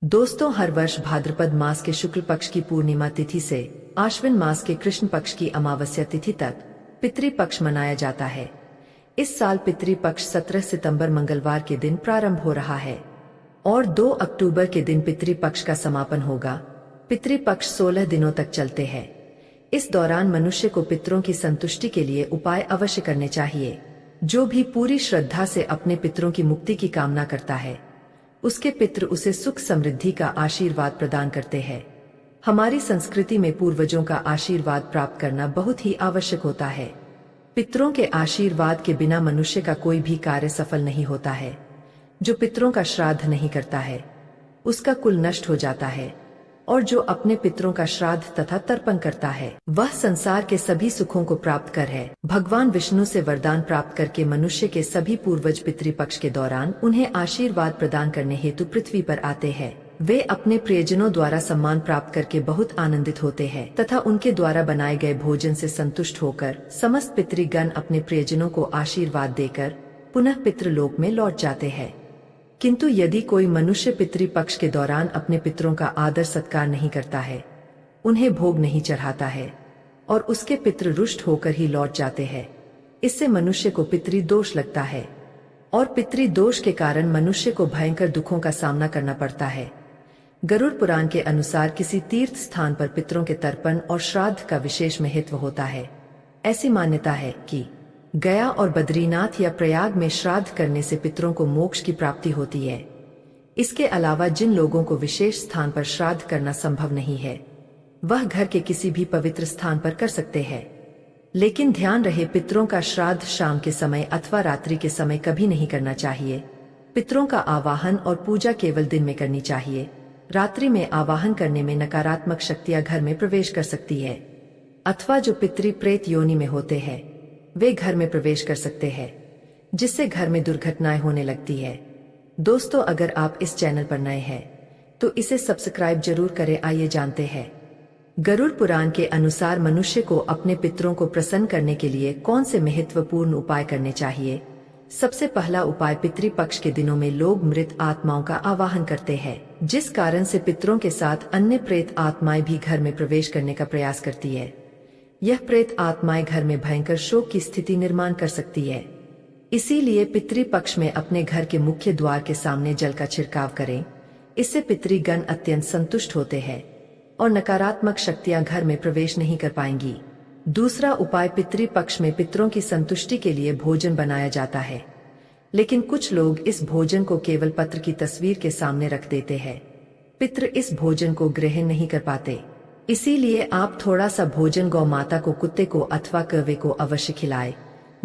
दोस्तों, हर वर्ष भाद्रपद मास के शुक्ल पक्ष की पूर्णिमा तिथि से आश्विन मास के कृष्ण पक्ष की अमावस्या तिथि तक पितृपक्ष मनाया जाता है। इस साल पितृपक्ष 17 सितंबर मंगलवार के दिन प्रारंभ हो रहा है और 2 अक्टूबर के दिन पितृपक्ष का समापन होगा। पितृपक्ष 16 दिनों तक चलते हैं। इस दौरान मनुष्य को पितरों की संतुष्टि के लिए उपाय अवश्य करने चाहिए। जो भी पूरी श्रद्धा से अपने पितरों की मुक्ति की कामना करता है, उसके पितृ उसे सुख समृद्धि का आशीर्वाद प्रदान करते हैं। हमारी संस्कृति में पूर्वजों का आशीर्वाद प्राप्त करना बहुत ही आवश्यक होता है। पितरों के आशीर्वाद के बिना मनुष्य का कोई भी कार्य सफल नहीं होता है। जो पितरों का श्राद्ध नहीं करता है, उसका कुल नष्ट हो जाता है, और जो अपने पितरों का श्राद्ध तथा तर्पण करता है, वह संसार के सभी सुखों को प्राप्त कर है। भगवान विष्णु से वरदान प्राप्त करके मनुष्य के सभी पूर्वज पितृपक्ष के दौरान उन्हें आशीर्वाद प्रदान करने हेतु पृथ्वी पर आते हैं। वे अपने प्रियजनों द्वारा सम्मान प्राप्त करके बहुत आनंदित होते हैं तथा उनके द्वारा बनाए गए भोजन से संतुष्ट होकर समस्त पितृगण अपने प्रियजनों को आशीर्वाद देकर पुनः पितृलोक में लौट जाते हैं। किंतु यदि कोई मनुष्य पितृपक्ष के दौरान अपने पितरों का आदर सत्कार नहीं करता है, उन्हें भोग नहीं चढ़ाता है और उसके पितृ रुष्ट होकर ही लौट जाते हैं, इससे मनुष्य को पितृदोष लगता है और पितृदोष के कारण मनुष्य को भयंकर दुखों का सामना करना पड़ता है। गरुड़ पुराण के अनुसार किसी तीर्थ स्थान पर पितरों के तर्पण और श्राद्ध का विशेष महत्व होता है। ऐसी मान्यता है कि गया और बद्रीनाथ या प्रयाग में श्राद्ध करने से पितरों को मोक्ष की प्राप्ति होती है। इसके अलावा जिन लोगों को विशेष स्थान पर श्राद्ध करना संभव नहीं है, वह घर के किसी भी पवित्र स्थान पर कर सकते हैं। लेकिन ध्यान रहे, पितरों का श्राद्ध शाम के समय अथवा रात्रि के समय कभी नहीं करना चाहिए। पितरों का आवाहन और पूजा केवल दिन में करनी चाहिए। रात्रि में आवाहन करने में नकारात्मक शक्तियां घर में प्रवेश कर सकती है, अथवा जो पितृ प्रेत योनि में होते हैं वे घर में प्रवेश कर सकते हैं, जिससे घर में दुर्घटनाएं होने लगती है। दोस्तों, अगर आप इस चैनल पर नए हैं तो इसे सब्सक्राइब जरूर करें। आइए जानते हैं गरुड़ पुराण के अनुसार मनुष्य को अपने पितरों को प्रसन्न करने के लिए कौन से महत्वपूर्ण उपाय करने चाहिए। सबसे पहला उपाय, पितृपक्ष के दिनों में लोग मृत आत्माओं का आवाहन करते हैं, जिस कारण से पितरों के साथ अन्य प्रेत आत्माएं भी घर में प्रवेश करने का प्रयास करती है। यह प्रेत आत्माएं घर में भयंकर शोक की स्थिति निर्माण कर सकती है। इसीलिए पितृपक्ष में अपने घर के मुख्य द्वार के सामने जल का छिड़काव करें। इससे पितृगण अत्यंत संतुष्ट होते हैं और नकारात्मक शक्तियां घर में प्रवेश नहीं कर पाएंगी। दूसरा उपाय, पितृपक्ष में पितरों की संतुष्टि के लिए भोजन बनाया जाता है, लेकिन कुछ लोग इस भोजन को केवल पत्र की तस्वीर के सामने रख देते हैं। पितृ इस भोजन को ग्रहण नहीं कर पाते, इसीलिए आप थोड़ा सा भोजन गौ माता को, कुत्ते को अथवा कौवे को अवश्य खिलाएं,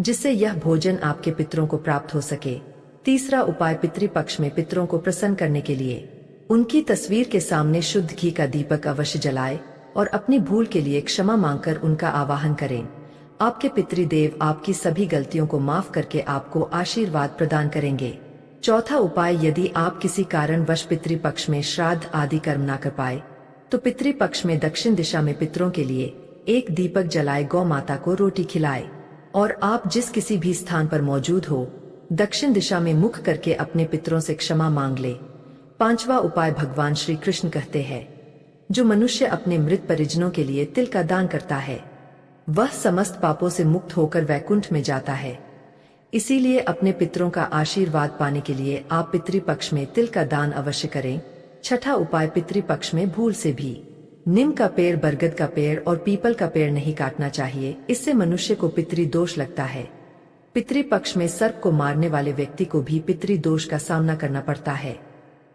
जिससे यह भोजन आपके पितरों को प्राप्त हो सके। तीसरा उपाय, पितृपक्ष में पितरों को प्रसन्न करने के लिए उनकी तस्वीर के सामने शुद्ध घी का दीपक अवश्य जलाएं और अपनी भूल के लिए क्षमा मांगकर उनका आवाहन करें। आपके पितृदेव आपकी सभी गलतियों को माफ करके आपको आशीर्वाद प्रदान करेंगे। चौथा उपाय, यदि आप किसी कारणवश पितृपक्ष में श्राद्ध आदि कर्म न कर पाए तो पितृपक्ष में दक्षिण दिशा में पितरों के लिए एक दीपक जलाए, गौ माता को रोटी खिलाए और आप जिस किसी भी स्थान पर मौजूद हो, दक्षिण दिशा में मुख करके अपने पितरों से क्षमा मांग ले। पांचवा उपाय, भगवान श्री कृष्ण कहते हैं, जो मनुष्य अपने मृत परिजनों के लिए तिल का दान करता है, वह समस्त पापों से मुक्त होकर वैकुंठ में जाता है। इसीलिए अपने पितरों का आशीर्वाद पाने के लिए आप पितृपक्ष में तिल का दान अवश्य करें। छठा उपाय, पितृपक्ष में भूल से भी नीम का पेड़, बरगद का पेड़ और पीपल का पेड़ नहीं काटना चाहिए। इससे मनुष्य को पितृदोष लगता है। पितृपक्ष में सर्प को मारने वाले व्यक्ति को भी पितृदोष का सामना करना पड़ता है।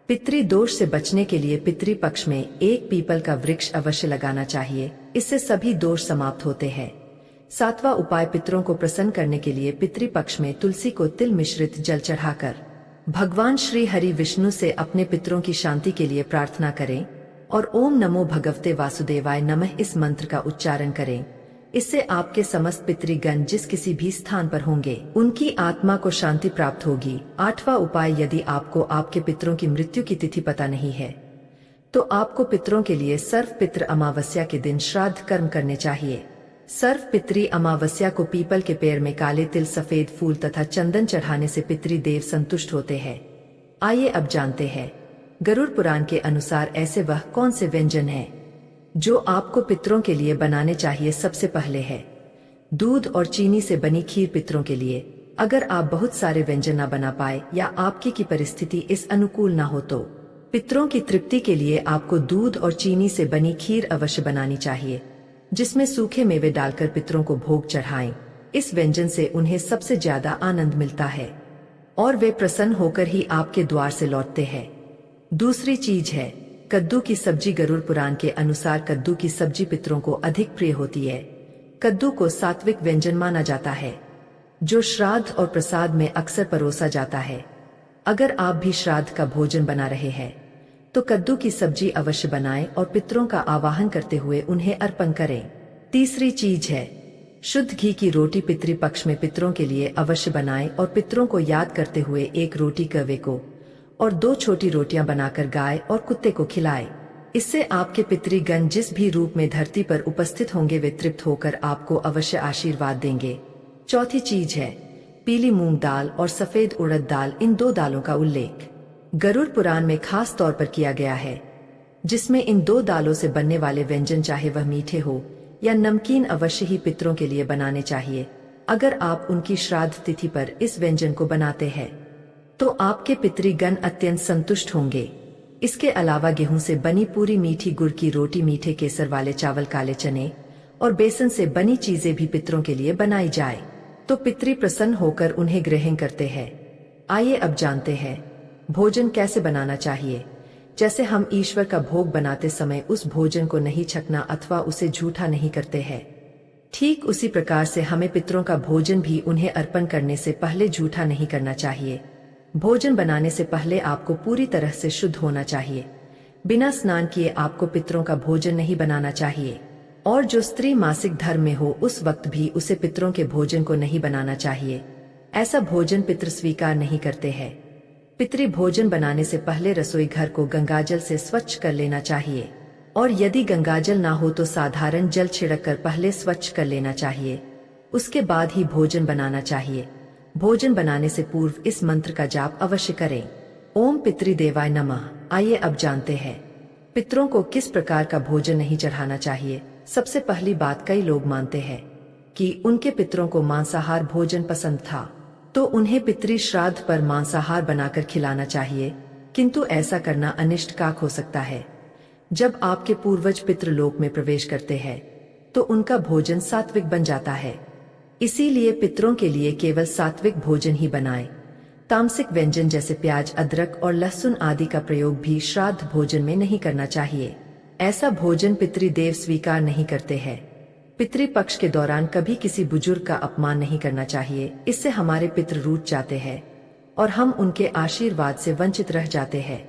पितृदोष से बचने के लिए पितृपक्ष में एक पीपल का वृक्ष अवश्य लगाना चाहिए, इससे सभी दोष समाप्त होते हैं। सातवां उपाय, पितरों को प्रसन्न करने के लिए पितृपक्ष में तुलसी को तिल मिश्रित जल चढ़ाकर भगवान श्री हरि विष्णु से अपने पितरों की शांति के लिए प्रार्थना करें और ओम नमो भगवते वासुदेवाय नमः इस मंत्र का उच्चारण करें। इससे आपके समस्त पितृगण जिस किसी भी स्थान पर होंगे, उनकी आत्मा को शांति प्राप्त होगी। आठवां उपाय, यदि आपको आपके पितरों की मृत्यु की तिथि पता नहीं है तो आपको पितरों के लिए सर्व पितृ अमावस्या के दिन श्राद्ध कर्म करने चाहिए। सर्व पितृ अमावस्या को पीपल के पेड़ में काले तिल, सफेद फूल तथा चंदन चढ़ाने से पितृदेव संतुष्ट होते हैं। आइए अब जानते हैं गरुड़ पुराण के अनुसार ऐसे वह कौन से व्यंजन हैं जो आपको पितरों के लिए बनाने चाहिए। सबसे पहले है दूध और चीनी से बनी खीर पितरों के लिए। अगर आप बहुत सारे व्यंजन न बना पाए या आपकी की परिस्थिति इस अनुकूल ना हो तो पितरों की तृप्ति के लिए आपको दूध और चीनी से बनी खीर अवश्य बनानी चाहिए, जिसमें सूखे मेवे डालकर पितरों को भोग चढ़ाएं। इस व्यंजन से उन्हें सबसे ज्यादा आनंद मिलता है और वे प्रसन्न होकर ही आपके द्वार से लौटते हैं। दूसरी चीज है कद्दू की सब्जी। गरुड़ पुराण के अनुसार कद्दू की सब्जी पितरों को अधिक प्रिय होती है। कद्दू को सात्विक व्यंजन माना जाता है जो श्राद्ध और प्रसाद में अक्सर परोसा जाता है। अगर आप भी श्राद्ध का भोजन बना रहे हैं तो कद्दू की सब्जी अवश्य बनाएं और पितरों का आवाहन करते हुए उन्हें अर्पण करें। तीसरी चीज है शुद्ध घी की रोटी। पितृपक्ष में पितरों के लिए अवश्य बनाएं और पितरों को याद करते हुए एक रोटी कौवे को और 2 छोटी रोटियां बनाकर गाय और कुत्ते को खिलाएं। इससे आपके पितृगण जिस भी रूप में धरती पर उपस्थित होंगे वे तृप्त होकर आपको अवश्य आशीर्वाद देंगे। चौथी चीज है पीली मूंग दाल और सफेद उड़द दाल। इन 2 दालों का उल्लेख गरुड़ पुराण में खास तौर पर किया गया है, जिसमें इन 2 दालों से बनने वाले व्यंजन चाहे वह मीठे हो या नमकीन अवश्य ही पितरों के लिए बनाने चाहिए। अगर आप उनकी श्राद्ध तिथि पर इस व्यंजन को बनाते हैं तो आपके पितृगण अत्यंत संतुष्ट होंगे। इसके अलावा गेहूं से बनी पूरी, मीठी गुड़ की रोटी, मीठे केसर वाले चावल, काले चने और बेसन से बनी चीजें भी पितरों के लिए बनाई जाए तो पितृ प्रसन्न होकर उन्हें ग्रहण करते हैं। आइए अब जानते हैं भोजन कैसे बनाना चाहिए। जैसे हम ईश्वर का भोग बनाते समय उस भोजन को नहीं छकना अथवा उसे झूठा नहीं करते हैं, ठीक उसी प्रकार से हमें पितरों का भोजन भी उन्हें अर्पण करने से पहले झूठा नहीं करना चाहिए। भोजन बनाने से पहले आपको पूरी तरह से शुद्ध होना चाहिए। बिना स्नान किए आपको पितरों का भोजन नहीं बनाना चाहिए और जो स्त्री मासिक धर्म में हो उस वक्त भी उसे पितरों के भोजन को नहीं बनाना चाहिए। ऐसा भोजन पितृ स्वीकार नहीं करते हैं। पितृ भोजन बनाने से पहले रसोई घर को गंगाजल से स्वच्छ कर लेना चाहिए और यदि गंगाजल ना हो तो साधारण जल छिड़क कर पहले स्वच्छ कर लेना चाहिए। उसके बाद ही भोजन बनाना चाहिए। भोजन बनाने से पूर्व इस मंत्र का जाप अवश्य करें, ओम पितृदेवाय नमः। आइए अब जानते हैं पितरों को किस प्रकार का भोजन नहीं चढ़ाना चाहिए। सबसे पहली बात, कई लोग मानते हैं कि उनके पितरों को मांसाहार भोजन पसंद था तो उन्हें पितृ श्राद्ध पर मांसाहार बनाकर खिलाना चाहिए, किंतु ऐसा करना अनिष्टकारक हो सकता है। जब आपके पूर्वज पितृलोक में प्रवेश करते हैं तो उनका भोजन सात्विक बन जाता है। इसीलिए पितरों के लिए केवल सात्विक भोजन ही बनाएं। तामसिक व्यंजन जैसे प्याज, अदरक और लहसुन आदि का प्रयोग भी श्राद्ध भोजन में नहीं करना चाहिए। ऐसा भोजन पितृदेव स्वीकार नहीं करते हैं। पितृपक्ष के दौरान कभी किसी बुजुर्ग का अपमान नहीं करना चाहिए, इससे हमारे पितृ रूठ जाते हैं और हम उनके आशीर्वाद से वंचित रह जाते हैं।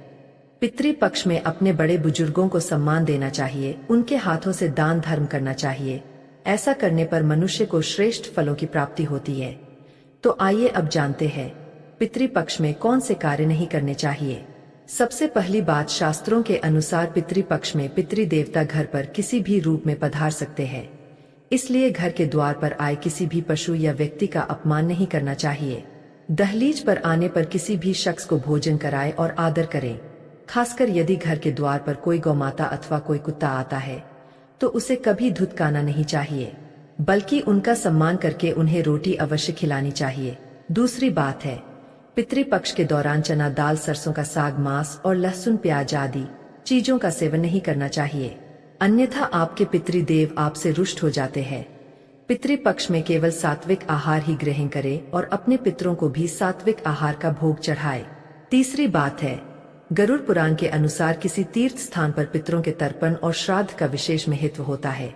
पितृपक्ष में अपने बड़े बुजुर्गों को सम्मान देना चाहिए, उनके हाथों से दान धर्म करना चाहिए। ऐसा करने पर मनुष्य को श्रेष्ठ फलों की प्राप्ति होती है। तो आइए अब जानते हैं पितृपक्ष में कौन से कार्य नहीं करने चाहिए। सबसे पहली बात, शास्त्रों के अनुसार पितृपक्ष में पितृदेवता घर पर किसी भी रूप में पधार सकते हैं, इसलिए घर के द्वार पर आए किसी भी पशु या व्यक्ति का अपमान नहीं करना चाहिए। दहलीज पर आने पर किसी भी शख्स को भोजन कराएं और आदर करें। खासकर यदि घर के द्वार पर कोई गौमाता अथवा कोई कुत्ता आता है तो उसे कभी धुतकारना नहीं चाहिए, बल्कि उनका सम्मान करके उन्हें रोटी अवश्य खिलानी चाहिए। दूसरी बात है, पितृपक्ष के दौरान चना दाल, सरसों का साग, मांस और लहसुन प्याज आदि चीजों का सेवन नहीं करना चाहिए, अन्यथा आपके पितृदेव आपसे रुष्ट हो जाते हैं। पितृपक्ष में केवल सात्विक आहार ही ग्रहण करें और अपने पितरों को भी सात्विक आहार का भोग चढ़ाएं। तीसरी बात है, गरुड़ पुराण के अनुसार किसी तीर्थ स्थान पर पितरों के तर्पण और श्राद्ध का विशेष महत्व होता है।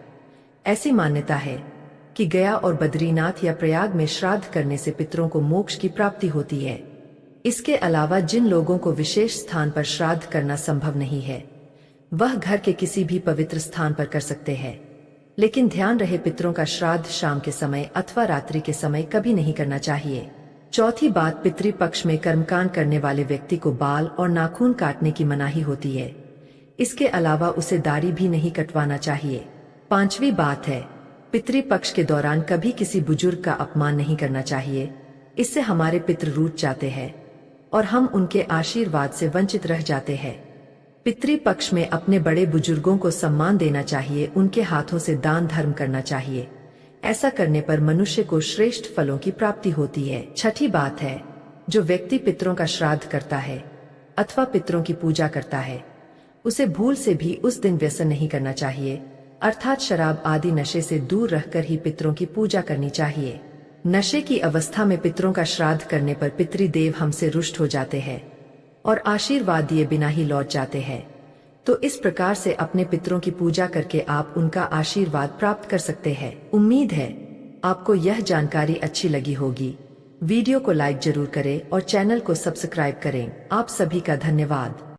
ऐसी मान्यता है कि गया और बद्रीनाथ या प्रयाग में श्राद्ध करने से पितरों को मोक्ष की प्राप्ति होती है। इसके अलावा जिन लोगों को विशेष स्थान पर श्राद्ध करना संभव नहीं है वह घर के किसी भी पवित्र स्थान पर कर सकते हैं, लेकिन ध्यान रहे पितरों का श्राद्ध शाम के समय अथवा रात्रि के समय कभी नहीं करना चाहिए। चौथी बात, पितृपक्ष में कर्मकांड करने वाले व्यक्ति को बाल और नाखून काटने की मनाही होती है। इसके अलावा उसे दाढ़ी भी नहीं कटवाना चाहिए। पांचवी बात है, पितृपक्ष के दौरान कभी किसी बुजुर्ग का अपमान नहीं करना चाहिए, इससे हमारे पितृ रूठ जाते हैं और हम उनके आशीर्वाद से वंचित रह जाते हैं। पितृपक्ष में अपने बड़े बुजुर्गों को सम्मान देना चाहिए, उनके हाथों से दान धर्म करना चाहिए। ऐसा करने पर मनुष्य को श्रेष्ठ फलों की प्राप्ति होती है। छठी बात है, जो व्यक्ति पितरों का श्राद्ध करता है अथवा पितरों की पूजा करता है, उसे भूल से भी उस दिन व्यसन नहीं करना चाहिए, अर्थात शराब आदि नशे से दूर रहकर ही पितरों की पूजा करनी चाहिए। नशे की अवस्था में पितरों का श्राद्ध करने पर पितृदेव हमसे रुष्ट हो जाते हैं और आशीर्वाद दिए बिना ही लौट जाते हैं। तो इस प्रकार से अपने पितरों की पूजा करके आप उनका आशीर्वाद प्राप्त कर सकते हैं। उम्मीद है आपको यह जानकारी अच्छी लगी होगी। वीडियो को लाइक जरूर करें और चैनल को सब्सक्राइब करें। आप सभी का धन्यवाद।